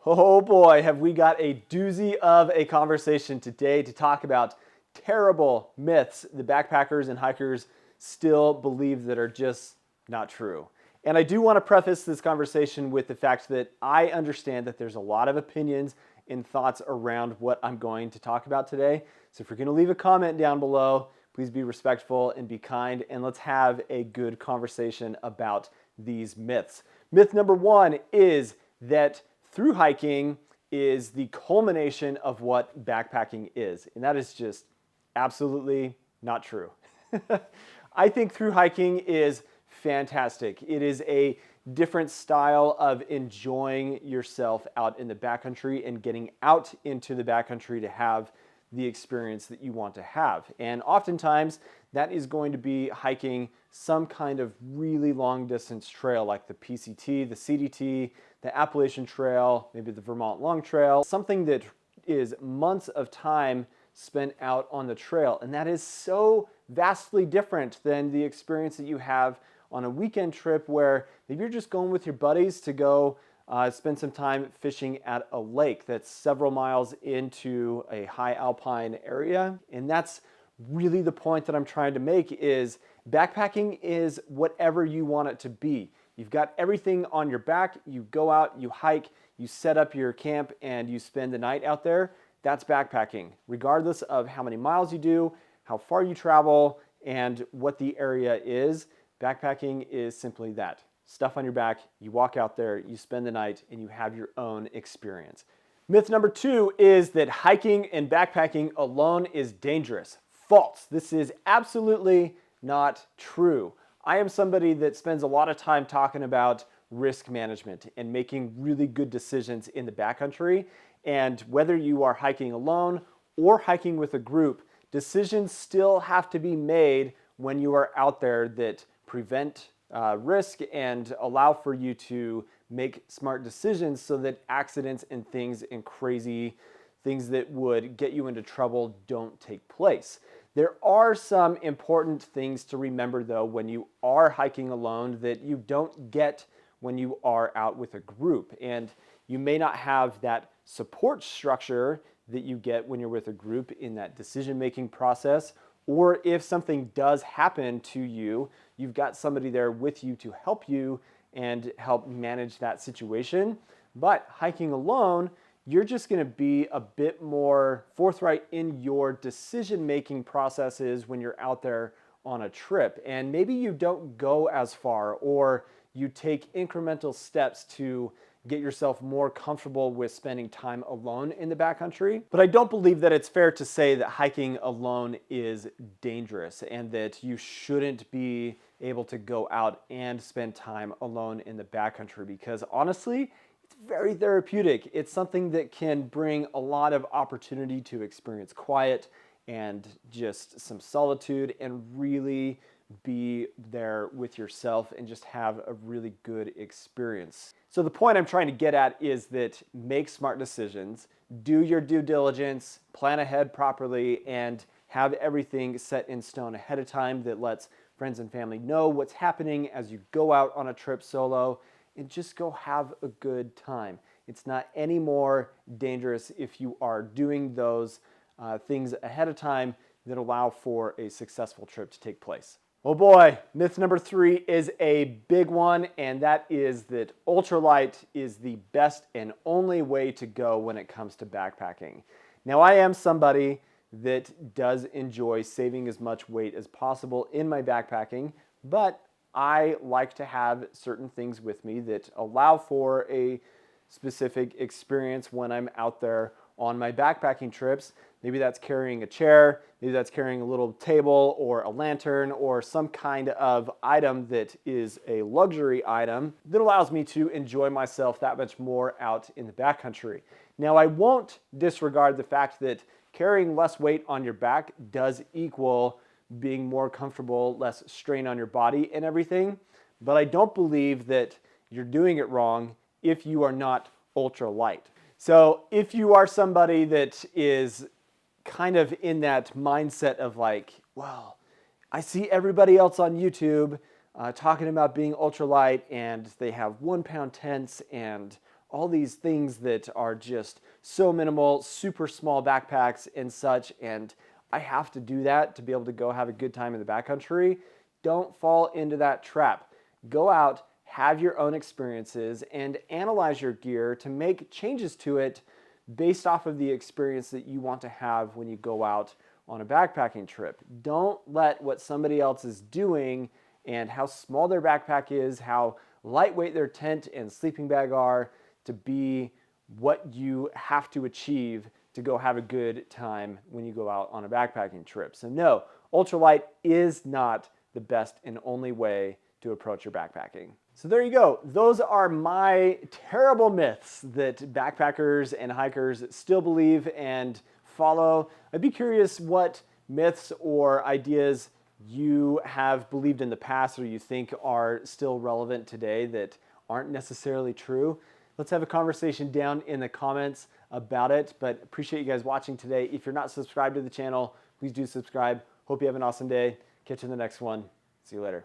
Oh boy, have we got a doozy of a conversation today to talk about terrible myths the backpackers and hikers still believe that are just not true. And I do want to preface this conversation with the fact that I understand that there's a lot of opinions and thoughts around what I'm going to talk about today. So if you're going to leave a comment down below, please be respectful and be kind, and let's have a good conversation about these myths. Myth number one is that through hiking is the culmination of what backpacking is. And that is just absolutely not true. I think through hiking is fantastic. It is a different style of enjoying yourself out in the backcountry and getting out into the backcountry to have the experience that you want to have. And oftentimes that is going to be hiking some kind of really long distance trail like the PCT, the CDT, the Appalachian Trail, maybe the Vermont Long Trail, something that is months of time spent out on the trail. And that is so vastly different than the experience that you have on a weekend trip where maybe you're just going with your buddies to go spend some time fishing at a lake that's several miles into a high alpine area. And that's really the point that I'm trying to make is backpacking is whatever you want it to be. You've got everything on your back, you go out, you hike, you set up your camp, and you spend the night out there. That's backpacking, regardless of how many miles you do, how far you travel, and what the area is. Backpacking is simply that. Stuff on your back, you walk out there, you spend the night, and you have your own experience. Myth number two is that hiking and backpacking alone is dangerous. False. This is absolutely not true. I am somebody that spends a lot of time talking about risk management and making really good decisions in the backcountry. And whether you are hiking alone or hiking with a group, decisions still have to be made when you are out there that prevent risk and allow for you to make smart decisions so that accidents and things and crazy things that would get you into trouble don't take place. There are some important things to remember though when you are hiking alone that you don't get when you are out with a group. And you may not have that support structure that you get when you're with a group in that decision-making process. Or if something does happen to you, you've got somebody there with you to help you and help manage that situation. But hiking alone, you're just going to be a bit more forthright in your decision-making processes when you're out there on a trip. And maybe you don't go as far, or you take incremental steps to get yourself more comfortable with spending time alone in the backcountry. But I don't believe that it's fair to say that hiking alone is dangerous and that you shouldn't be able to go out and spend time alone in the backcountry, because honestly, it's very therapeutic. It's something that can bring a lot of opportunity to experience quiet and just some solitude and really be there with yourself and just have a really good experience. So the point I'm trying to get at is that make smart decisions, do your due diligence, plan ahead properly, and have everything set in stone ahead of time that lets friends and family know what's happening as you go out on a trip solo, and just go have a good time. It's not any more dangerous if you are doing those things ahead of time that allow for a successful trip to take place. Oh boy, myth number three is a big one, and that is that ultralight is the best and only way to go when it comes to backpacking. Now, I am somebody that does enjoy saving as much weight as possible in my backpacking, but I like to have certain things with me that allow for a specific experience when I'm out there on my backpacking trips. Maybe that's carrying a chair, maybe that's carrying a little table or a lantern or some kind of item that is a luxury item that allows me to enjoy myself that much more out in the backcountry. Now, I won't disregard the fact that carrying less weight on your back does equal being more comfortable, less strain on your body and everything, but I don't believe that you're doing it wrong if you are not ultra light. So if you are somebody that is kind of in that mindset of like, well, I see everybody else on YouTube talking about being ultralight and they have 1 pound tents and all these things that are just so minimal, super small backpacks and such, and I have to do that to be able to go have a good time in the backcountry. Don't fall into that trap. Go out, have your own experiences, and analyze your gear to make changes to it based off of the experience that you want to have when you go out on a backpacking trip. Don't let what somebody else is doing and how small their backpack is, how lightweight their tent and sleeping bag are, to be what you have to achieve to go have a good time when you go out on a backpacking trip. So no, ultralight is not the best and only way to approach your backpacking. So there you go. Those are my terrible myths that backpackers and hikers still believe and follow. I'd be curious what myths or ideas you have believed in the past or you think are still relevant today that aren't necessarily true. Let's have a conversation down in the comments about it, but appreciate you guys watching today. If you're not subscribed to the channel, please do subscribe. Hope you have an awesome day. Catch you in the next one. See you later.